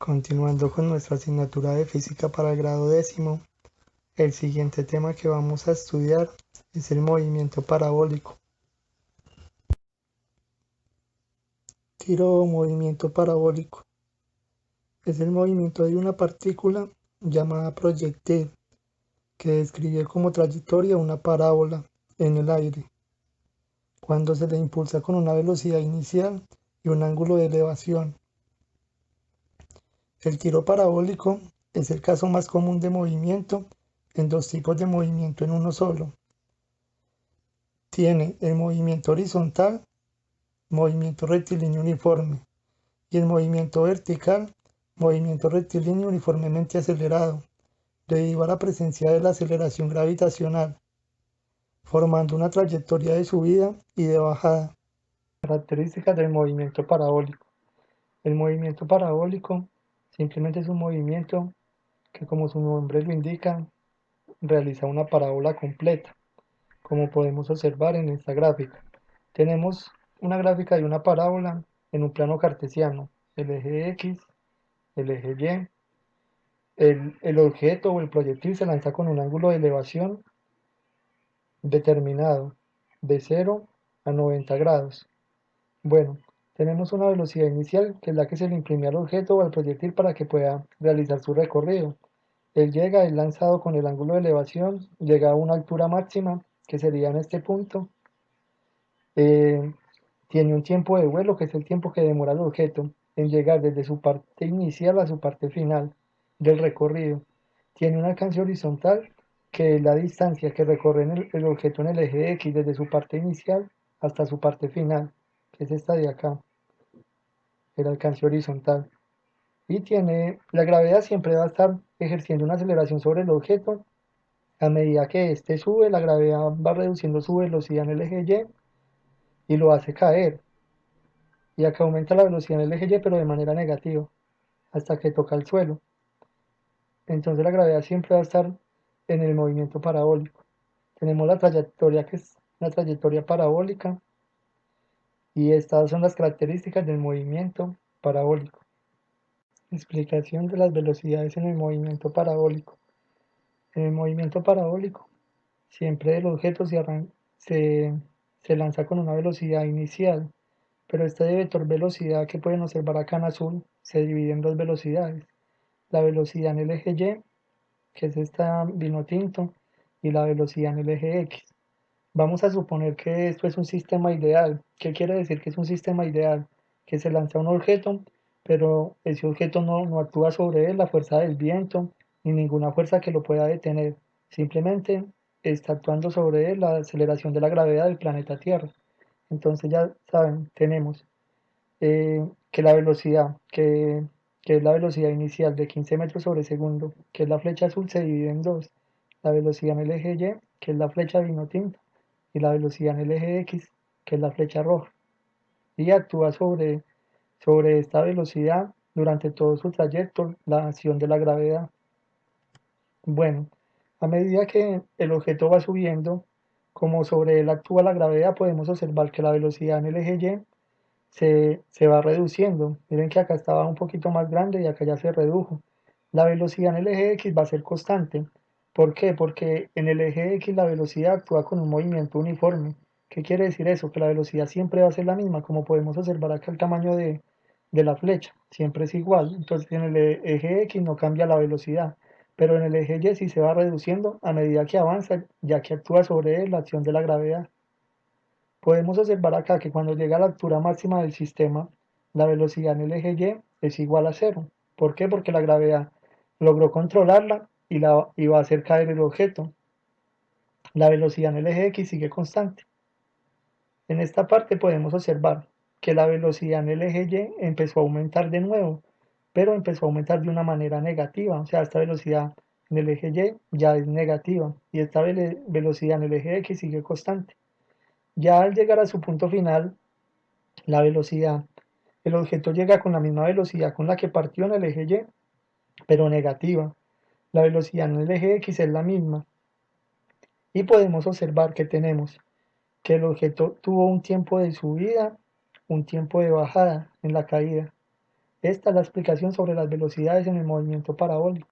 Continuando con nuestra asignatura de física para el grado 10º, el siguiente tema que vamos a estudiar es el movimiento parabólico. Tiro o movimiento parabólico es el movimiento de una partícula llamada proyectil que describe como trayectoria una parábola en el aire cuando se le impulsa con una velocidad inicial y un ángulo de elevación. El tiro parabólico es el caso más común de movimiento en dos tipos de movimiento en uno solo. Tiene el movimiento horizontal, movimiento rectilíneo uniforme, y el movimiento vertical, movimiento rectilíneo uniformemente acelerado, debido a la presencia de la aceleración gravitacional, formando una trayectoria de subida y de bajada. Características del movimiento parabólico. El movimiento parabólico simplemente es un movimiento que, como su nombre lo indica, realiza una parábola completa, como podemos observar en esta gráfica. Tenemos una gráfica de una parábola en un plano cartesiano, el eje X, el eje Y. El objeto o el proyectil se lanza con un ángulo de elevación determinado, de 0 a 90 grados. Bueno, tenemos una velocidad inicial, que es la que se le imprime al objeto o al proyectil para que pueda realizar su recorrido. Él es lanzado con el ángulo de elevación, llega a una altura máxima, que sería en este punto. Tiene un tiempo de vuelo, que es el tiempo que demora el objeto en llegar desde su parte inicial a su parte final del recorrido. Tiene un alcance horizontal, que es la distancia que recorre el objeto en el eje X desde su parte inicial hasta su parte final, que es esta de acá, el alcance horizontal. Y la gravedad siempre va a estar ejerciendo una aceleración sobre el objeto. A medida que éste sube, la gravedad va reduciendo su velocidad en el eje Y lo hace caer. Y acá aumenta la velocidad en el eje Y, pero de manera negativa, hasta que toca el suelo. Entonces la gravedad siempre va a estar en el movimiento parabólico. Tenemos la trayectoria, que es la trayectoria parabólica, y estas son las características del movimiento parabólico. Explicación de las velocidades en el movimiento parabólico. En el movimiento parabólico, siempre el objeto se lanza con una velocidad inicial, pero este vector velocidad que pueden observar acá en azul se divide en dos velocidades. La velocidad en el eje Y, que es esta vino tinto, y la velocidad en el eje X. Vamos a suponer que esto es un sistema ideal. ¿Qué quiere decir que es un sistema ideal? Que se lanza un objeto, pero ese objeto no actúa sobre él la fuerza del viento, ni ninguna fuerza que lo pueda detener. Simplemente está actuando sobre él la aceleración de la gravedad del planeta Tierra. Entonces ya saben, tenemos que la velocidad, que es la velocidad inicial de 15 metros sobre segundo, que es la flecha azul, se divide en dos. La velocidad en el eje Y, que es la flecha vino tinto, y la velocidad en el eje X, que es la flecha roja. Y actúa sobre esta velocidad durante todo su trayecto la acción de la gravedad. Bueno, a medida que el objeto va subiendo, como sobre él actúa la gravedad, podemos observar que la velocidad en el eje Y se va reduciendo. Miren que acá estaba un poquito más grande y acá ya se redujo. La velocidad en el eje X va a ser constante. ¿Por qué? Porque en el eje X la velocidad actúa con un movimiento uniforme. ¿Qué quiere decir eso? Que la velocidad siempre va a ser la misma, como podemos observar acá el tamaño de la flecha, siempre es igual. Entonces en el eje X no cambia la velocidad, pero en el eje Y sí se va reduciendo a medida que avanza, ya que actúa sobre él la acción de la gravedad. Podemos observar acá que cuando llega a la altura máxima del sistema, la velocidad en el eje Y es igual a cero. ¿Por qué? Porque la gravedad logró controlarla y va a hacer caer el objeto. La velocidad en el eje X sigue constante. En esta parte podemos observar que la velocidad en el eje Y empezó a aumentar de nuevo, pero empezó a aumentar de una manera negativa. O sea, esta velocidad en el eje Y ya es negativa y esta velocidad en el eje X sigue constante. Ya al llegar a su punto final, la velocidad, el objeto llega con la misma velocidad con la que partió en el eje Y, pero negativa. La velocidad en el eje X es la misma. Y podemos observar que tenemos que el objeto tuvo un tiempo de subida, un tiempo de bajada en la caída. Esta es la explicación sobre las velocidades en el movimiento parabólico.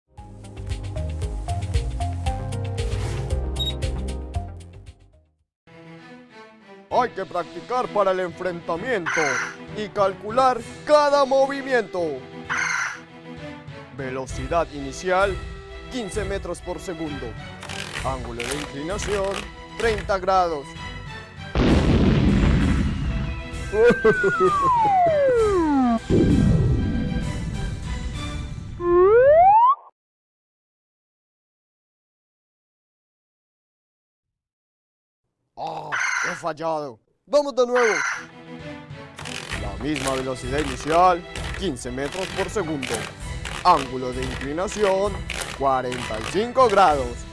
Hay que practicar para el enfrentamiento y calcular cada movimiento. Velocidad inicial, 15 metros por segundo. Ángulo de inclinación, 30 grados. ¡Ah! He fallado. Vamos de nuevo. La misma velocidad inicial, 15 metros por segundo. Ángulo de inclinación, 45 grados.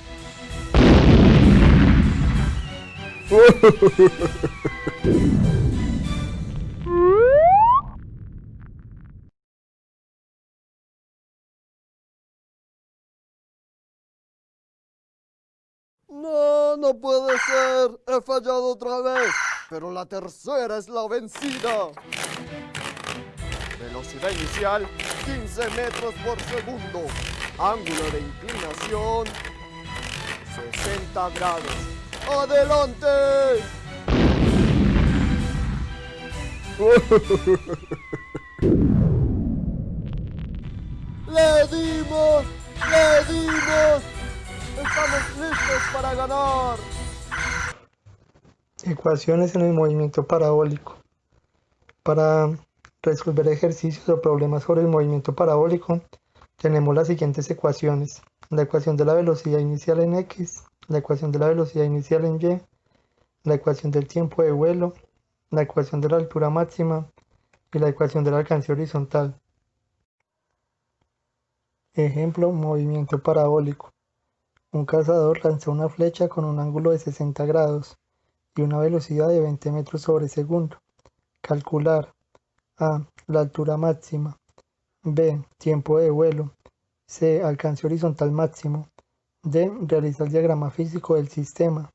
No, no puede ser. He fallado otra vez. Pero la tercera es la vencida. Velocidad inicial, 15 metros por segundo. Ángulo de inclinación, 60 grados. ¡Adelante! ¡Le dimos! ¡Le dimos! ¡Estamos listos para ganar! Ecuaciones en el movimiento parabólico. Para resolver ejercicios o problemas sobre el movimiento parabólico, tenemos las siguientes ecuaciones. La ecuación de la velocidad inicial en X, la ecuación de la velocidad inicial en Y, la ecuación del tiempo de vuelo, la ecuación de la altura máxima y la ecuación del alcance horizontal. Ejemplo, movimiento parabólico. Un cazador lanzó una flecha con un ángulo de 60 grados y una velocidad de 20 metros sobre segundo. Calcular: A. La altura máxima. B. Tiempo de vuelo. C. Alcance horizontal máximo. D. Realiza el diagrama físico del sistema.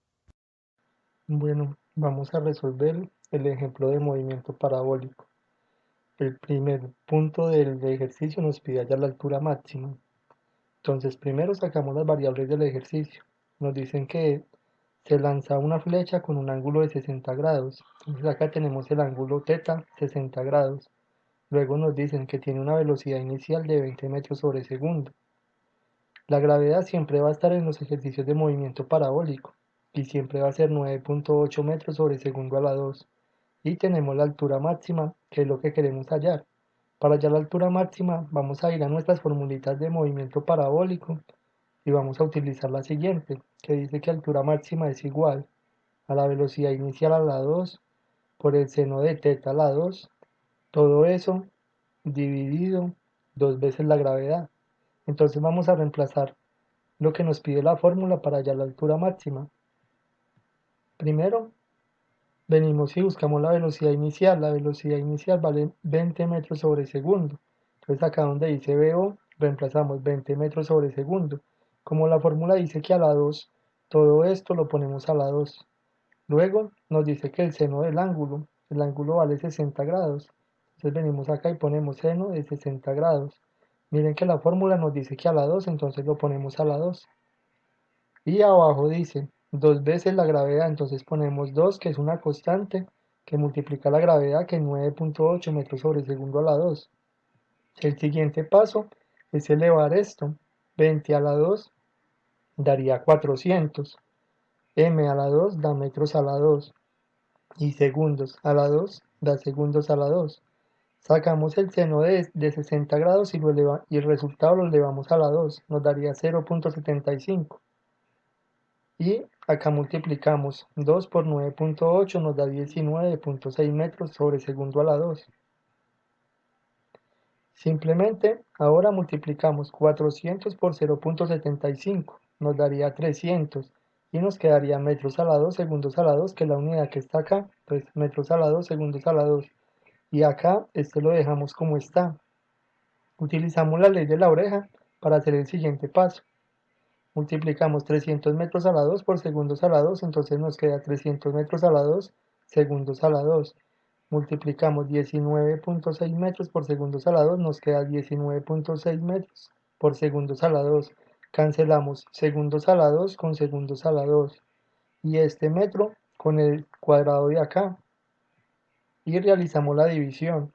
Bueno, vamos a resolver el ejemplo de movimiento parabólico. El primer punto del ejercicio nos pide hallar la altura máxima. Entonces, primero sacamos las variables del ejercicio. Nos dicen que se lanza una flecha con un ángulo de 60 grados. Entonces acá tenemos el ángulo θ, 60 grados. Luego nos dicen que tiene una velocidad inicial de 20 metros sobre segundo. La gravedad siempre va a estar en los ejercicios de movimiento parabólico y siempre va a ser 9.8 metros sobre segundo a la 2. Y tenemos la altura máxima, que es lo que queremos hallar. Para hallar la altura máxima vamos a ir a nuestras formulitas de movimiento parabólico y vamos a utilizar la siguiente, que dice que altura máxima es igual a la velocidad inicial a la 2 por el seno de θ a la 2, todo eso dividido 2 veces la gravedad. Entonces vamos a reemplazar lo que nos pide la fórmula para hallar la altura máxima. Primero, venimos y buscamos la velocidad inicial. La velocidad inicial vale 20 metros sobre segundo. Entonces acá donde dice VO, reemplazamos 20 metros sobre segundo. Como la fórmula dice que a la 2, todo esto lo ponemos a la 2. Luego nos dice que el seno del ángulo, el ángulo vale 60 grados. Entonces venimos acá y ponemos seno de 60 grados. Miren que la fórmula nos dice que a la 2, entonces lo ponemos a la 2. Y abajo dice 2 veces la gravedad, entonces ponemos 2, que es una constante, que multiplica la gravedad, que es 9.8 metros sobre segundo a la 2. El siguiente paso es elevar esto. 20 a la 2 daría 400. M a la 2 da metros a la 2. Y segundos a la 2 da segundos a la 2. Sacamos el seno de 60 grados y el resultado lo elevamos a la 2. Nos daría 0.75. Y acá multiplicamos 2 por 9.8, nos da 19.6 metros sobre segundo a la 2. Simplemente ahora multiplicamos 400 por 0.75, nos daría 300 y nos quedaría metros a la 2, segundos a la 2, que es la unidad que está acá. Entonces metros a la 2, segundos a la 2. Y acá este lo dejamos como está. Utilizamos la ley de la oreja para hacer el siguiente paso. Multiplicamos 300 metros a la 2 por segundos a la 2, entonces nos queda 300 metros a la 2, segundos a la 2. multiplicamos 19.6 metros por segundos a la 2, nos queda 19.6 metros por segundos a la 2. Cancelamos segundos a la 2 con segundos a la 2 y este metro con el cuadrado de acá y realizamos la división.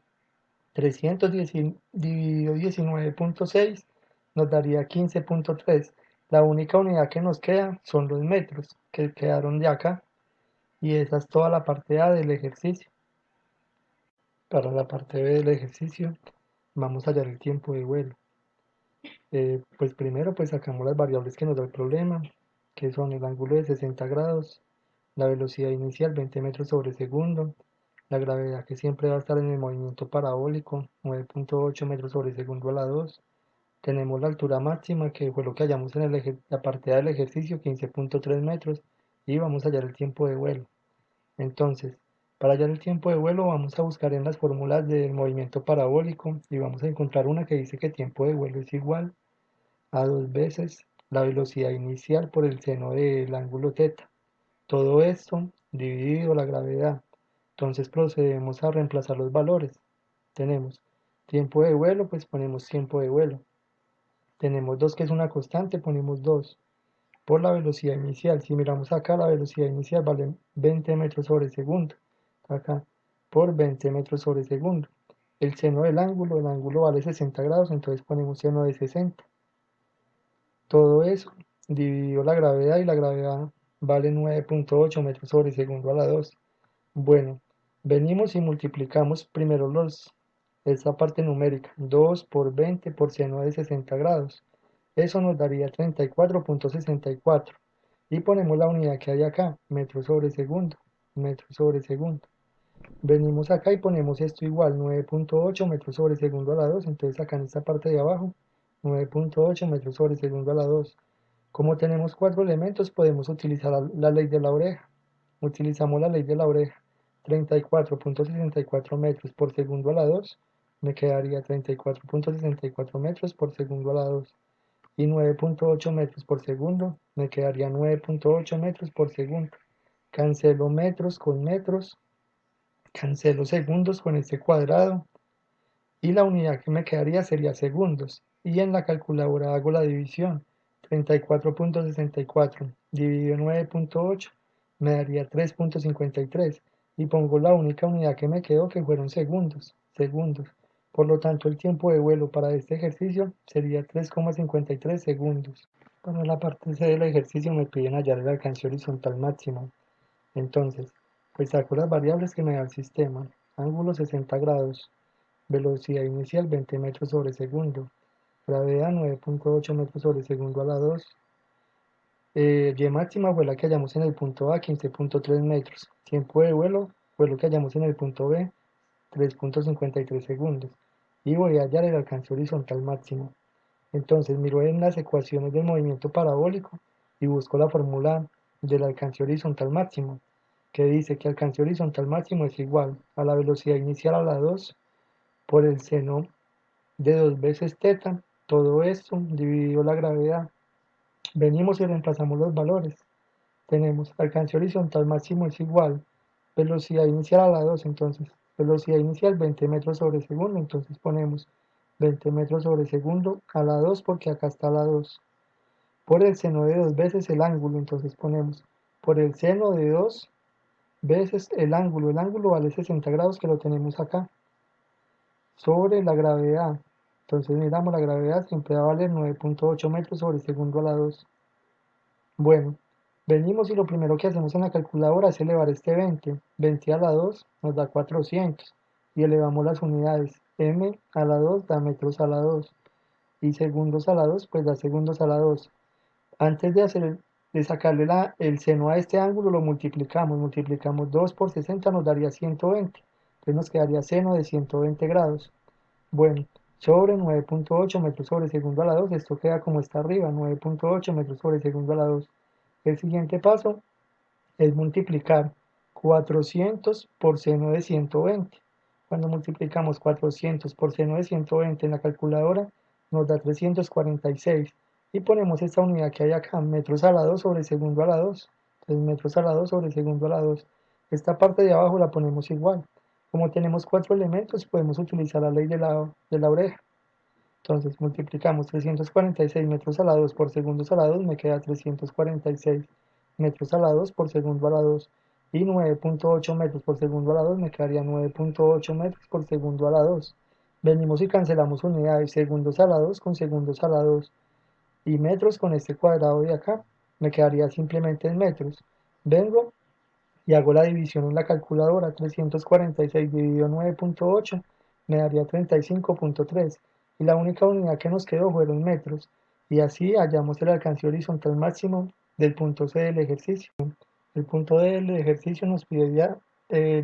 310 dividido 19.6 nos daría 15.3. La única unidad que nos queda son los metros que quedaron de acá y esa es toda la parte A del ejercicio. Para la parte B del ejercicio vamos a hallar el tiempo de vuelo. Pues primero pues sacamos las variables que nos da el problema, que son el ángulo de 60 grados, la velocidad inicial 20 metros sobre segundo, la gravedad que siempre va a estar en el movimiento parabólico 9.8 metros sobre segundo a la 2. Tenemos la altura máxima que fue lo que hallamos en la parte A del ejercicio 15.3 metros y vamos a hallar el tiempo de vuelo. Entonces, para hallar el tiempo de vuelo vamos a buscar en las fórmulas del movimiento parabólico y vamos a encontrar una que dice que tiempo de vuelo es igual a 2 veces la velocidad inicial por el seno del ángulo θ. Todo esto dividido la gravedad. Entonces procedemos a reemplazar los valores. Tenemos tiempo de vuelo, pues ponemos tiempo de vuelo. Tenemos 2 que es una constante, ponemos 2 por la velocidad inicial. Si miramos acá, la velocidad inicial vale 20 metros sobre segundo. Acá, por 20 metros sobre segundo. El seno del ángulo, el ángulo vale 60 grados, entonces ponemos seno de 60. Todo eso dividido la gravedad y la gravedad vale 9.8 metros sobre segundo a la 2. Bueno, venimos y multiplicamos primero esta parte numérica, 2 por 20 por seno de 60 grados. Eso nos daría 34.64. Y ponemos la unidad que hay acá, metro sobre segundo, metro sobre segundo. Venimos acá y ponemos esto igual, 9.8 metros sobre segundo a la 2. Entonces acá en esta parte de abajo, 9.8 metros sobre segundo a la 2. Como tenemos 4 elementos, podemos utilizar la ley de la oreja. Utilizamos la ley de la oreja. 34.64 metros por segundo a la 2. Me quedaría 34.64 metros por segundo a la 2. Y 9.8 metros por segundo. Me quedaría 9.8 metros por segundo. Cancelo metros con metros. Cancelo segundos con este cuadrado. Y la unidad que me quedaría sería segundos. Y en la calculadora hago la división. 34.64 dividido 9.8 me daría 3.53 y pongo la única unidad que me quedó que fueron segundos. Por lo tanto, el tiempo de vuelo para este ejercicio sería 3,53 segundos. Para la parte C del ejercicio me piden hallar el alcance horizontal máximo. Entonces, pues saco las variables que me da el sistema. Ángulo 60 grados, velocidad inicial 20 metros sobre segundo, gravedad 9.8 metros sobre segundo a la 2. Y máxima fue la que hallamos en el punto A, 15.3 metros. Tiempo de vuelo fue lo que hallamos en el punto B, 3.53 segundos. Y voy a hallar el alcance horizontal máximo. Entonces miro en las ecuaciones del movimiento parabólico y busco la fórmula del alcance horizontal máximo, que dice que alcance horizontal máximo es igual a la velocidad inicial a la 2 por el seno de 2 veces θ, todo esto dividido la gravedad. Venimos y reemplazamos los valores. Tenemos alcance horizontal máximo es igual, velocidad inicial a la 2, entonces velocidad inicial 20 metros sobre segundo, entonces ponemos 20 metros sobre segundo a la 2 porque acá está la 2. Por el seno de 2 veces el ángulo, entonces ponemos por el seno de 2 veces el ángulo vale 60 grados que lo tenemos acá, sobre la gravedad. Entonces miramos la gravedad, siempre va a valer 9.8 metros sobre segundo a la 2. Bueno, venimos y lo primero que hacemos en la calculadora es elevar este 20. 20 a la 2 nos da 400. Y elevamos las unidades. M a la 2 da metros a la 2. Y segundos a la 2 pues da segundos a la 2. Antes de sacarle el seno a este ángulo lo multiplicamos. Multiplicamos 2 por 60 nos daría 120. Entonces nos quedaría seno de 120 grados. Bueno, sobre 9.8 metros sobre segundo a la 2, esto queda como está arriba, 9.8 metros sobre segundo a la 2. El siguiente paso es multiplicar 400 por seno de 120. Cuando multiplicamos 400 por seno de 120 en la calculadora, nos da 346. Y ponemos esta unidad que hay acá, metros a la 2 sobre segundo a la 2. Entonces, metros a la 2 sobre segundo a la 2. Esta parte de abajo la ponemos igual. Como tenemos 4 elementos, podemos utilizar la ley de la oreja. Entonces multiplicamos 346 metros a la 2 por segundos a la 2, me queda 346 metros a la 2 por segundo a la 2. Y 9.8 metros por segundo a la 2 me quedaría 9.8 metros por segundo a la 2. Venimos y cancelamos unidades, segundos a la 2 con segundos a la 2 y metros con este cuadrado de acá. Me quedaría simplemente en metros. Vengo y hago la división en la calculadora. 346 dividido 9.8 me daría 35.3 y la única unidad que nos quedó fueron metros, y así hallamos el alcance horizontal máximo del punto C del ejercicio. El punto D del ejercicio nos pide ya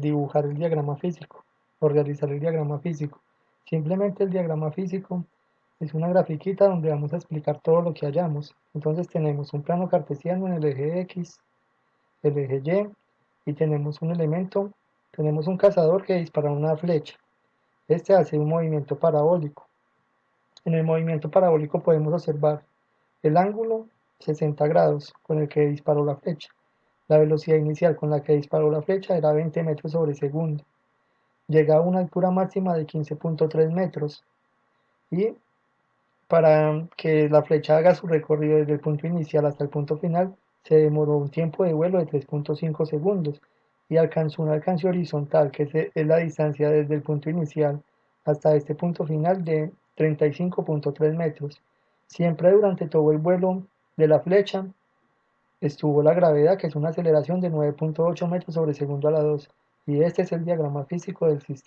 dibujar el diagrama físico o realizar el diagrama físico. Simplemente el diagrama físico es una grafiquita donde vamos a explicar todo lo que hallamos. Entonces tenemos un plano cartesiano en el eje X, el eje Y, y tenemos un cazador que dispara una flecha. Este hace un movimiento parabólico. En el movimiento parabólico podemos observar el ángulo 60 grados con el que disparó la flecha. La velocidad inicial con la que disparó la flecha era 20 metros sobre segundo. Llega a una altura máxima de 15.3 metros y para que la flecha haga su recorrido desde el punto inicial hasta el punto final, se demoró un tiempo de vuelo de 3.5 segundos y alcanzó un alcance horizontal, que es la distancia desde el punto inicial hasta este punto final de 35.3 metros. Siempre durante todo el vuelo de la flecha estuvo la gravedad, que es una aceleración de 9.8 metros sobre segundo a la 2, y este es el diagrama físico del sistema.